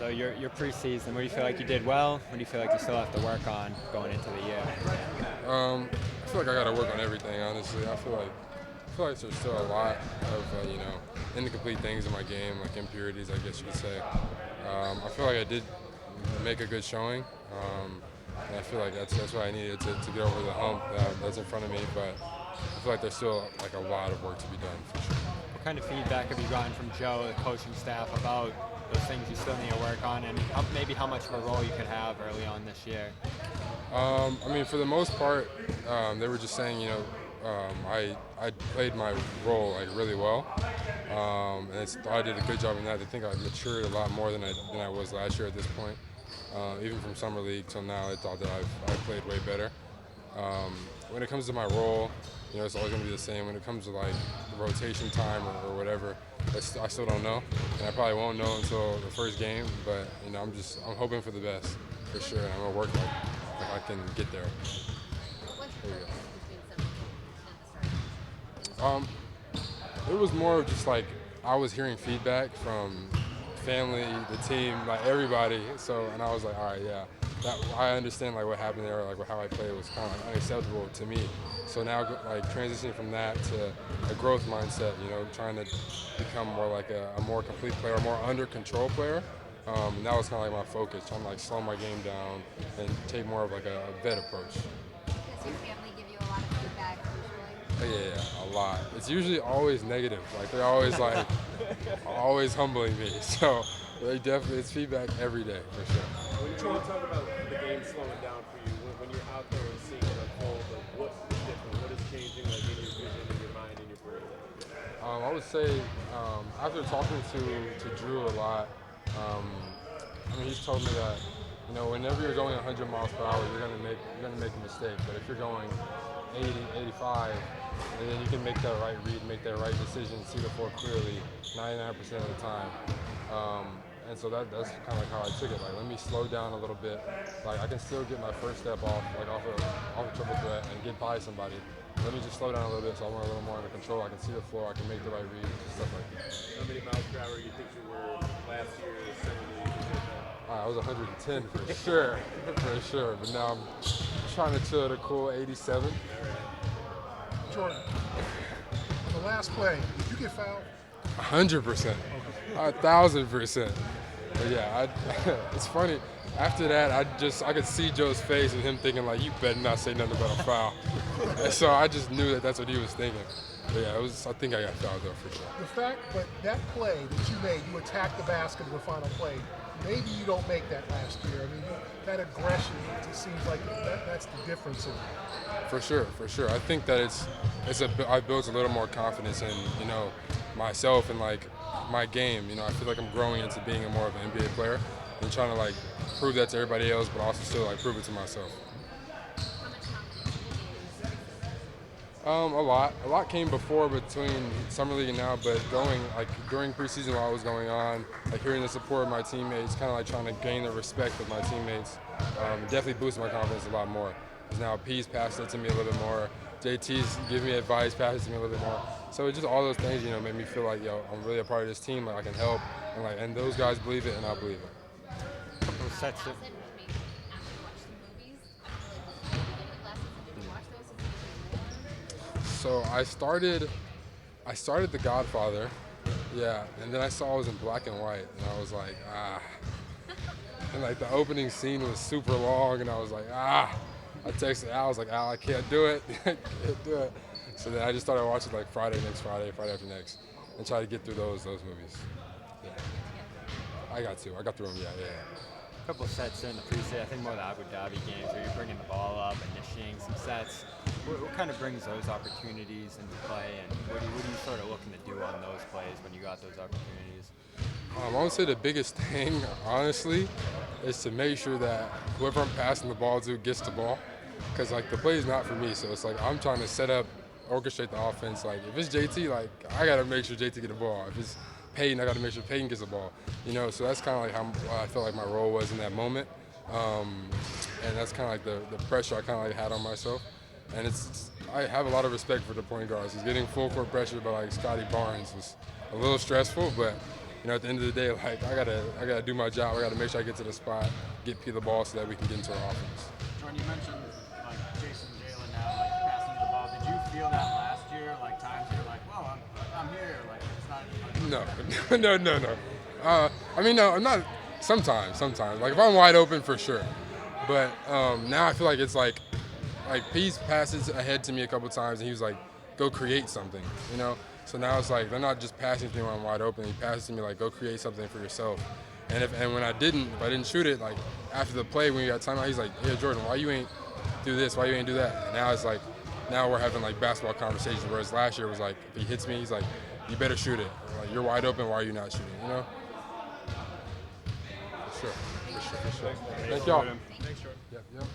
So your preseason, what do you feel like you did well? What do you feel like you still have to work on going into the year? I feel like I got to work on everything. Honestly, I feel like there's still a lot of incomplete things in my game, like impurities, I guess you could say. I feel like I did make a good showing, and I feel like that's what I needed to get over the hump that's in front of me. But I feel like there's still like a lot of work to be done for sure. What kind of feedback have you gotten from Joe, the coaching staff, about those things you still need to work on, and maybe how much of a role you could have early on this year? I mean, for the most part, they were just saying, I played my role like really well, and thought I did a good job in that. They think I matured a lot more than I was last year at this point. Even from summer league till now, they thought that I played way better. When it comes to my role, it's always going to be the same. When it comes to like the rotation time or whatever, I still don't know, and I probably won't know until the first game. But I'm hoping for the best for sure, and I'm gonna work like I can get there. What's the difference between summer league and the start? Um, it was more of just like I was hearing feedback from family, the team, like everybody. So, and I was like, all right, yeah, I understand like what happened there, like how I played was kind of like unacceptable to me. So now, like transitioning from that to a growth mindset, trying to become more like a more complete player, a more under control player. And that was kind of like my focus, trying to like slow my game down and take more of like a vet approach. Does your family give you a lot of feedback usually? Oh, yeah, a lot. It's usually always negative. Like they're always like, always humbling me. So it's feedback every day for sure. When you talk about the game slowing down for you, when you're out there and seeing it unfold, like what's different? What is changing, like in your vision, in your mind, in your brain? I would say after talking to Jrue a lot, he's told me that whenever you're going 100 miles per hour, you're gonna make a mistake. But if you're going 80, 85, and then you can make that right read, make that right decision, see the floor clearly 99% of the time. And so that's kind of like how I took it. Like, let me slow down a little bit. Like, I can still get my first step off a triple threat and get by somebody. Let me just slow down a little bit so I'm a little more under control. I can see the floor. I can make the right reads and stuff like that. How many miles per hour you think you were last year, summer league? I was 110 for sure, for sure. But now I'm trying to chill at a cool 87. Jordan, the last play, did you get fouled? 100%, 1,000%. But yeah, it's funny. After that, I could see Joe's face and him thinking like, "You better not say nothing about a foul." And so I just knew that's what he was thinking. But yeah, I think I got fouled though for sure. But that play that you made, you attacked the basket in the final play. Maybe you don't make that last year. I mean, that aggression, it seems like that's the difference. For sure. I think that I built a little more confidence in myself and like my game. I feel like I'm growing into being more of an NBA player and trying to like prove that to everybody else, but also still like prove it to myself. A lot came before between summer league and now, but going like during preseason while it was going on, like hearing the support of my teammates, kind of like trying to gain the respect of my teammates, definitely boosted my confidence a lot more. Because now P's passing it to me a little bit more, JT's giving me advice, passing it to me a little bit more. So it's just all those things, made me feel like I'm really a part of this team, like I can help, and those guys believe it and I believe it. Couple sets of So I started The Godfather, yeah, and then I saw it was in black and white, and I was like, and like the opening scene was super long, and I was like, I texted Al, I was like, Al, I can't do it, I can't do it. So then I just started watching like Friday after next, and try to get through those movies. Yeah. I got through them, yeah. couple sets in the preseason, I think more the Abu Dhabi games where you're bringing the ball up, initiating some sets. What kind of brings those opportunities into play, and what are you sort of looking to do on those plays when you got those opportunities? I would say the biggest thing, honestly, is to make sure that whoever I'm passing the ball to gets the ball. Because, like, the play is not for me. So it's like I'm trying to set up, orchestrate the offense. Like, if it's JT, like, I got to make sure JT get the ball. If it's Peyton, I got to make sure Peyton gets the ball. So that's kind of like how I felt like my role was in that moment. And that's kind of like the pressure I kind of like had on myself. And I have a lot of respect for the point guards. He's getting full court pressure by like Scotty Barnes was a little stressful, but at the end of the day, like I gotta do my job. I gotta make sure I get to the spot, get P the ball so that we can get into our offense. Jordan, you mentioned like Jason and Jalen now, like passing the ball. Did you feel that last year? Like times you're like, well, I'm here. Like it's not. No. I mean, no, I'm not. Sometimes. Like if I'm wide open, for sure. But now I feel like it's like P's passes ahead to me a couple times, and he was like, go create something, So now it's like they're not just passing to me when I'm wide open. He passes to me like, go create something for yourself. And when if I didn't shoot it, like after the play when you got timeout, he's like, hey Jordan, why you ain't do this? Why you ain't do that? And now it's like, now we're having like basketball conversations. Whereas last year was like, if he hits me, he's like, you better shoot it. Or, like, you're wide open. Why are you not shooting? For sure. Thank y'all. Thanks, Jordan. Yep.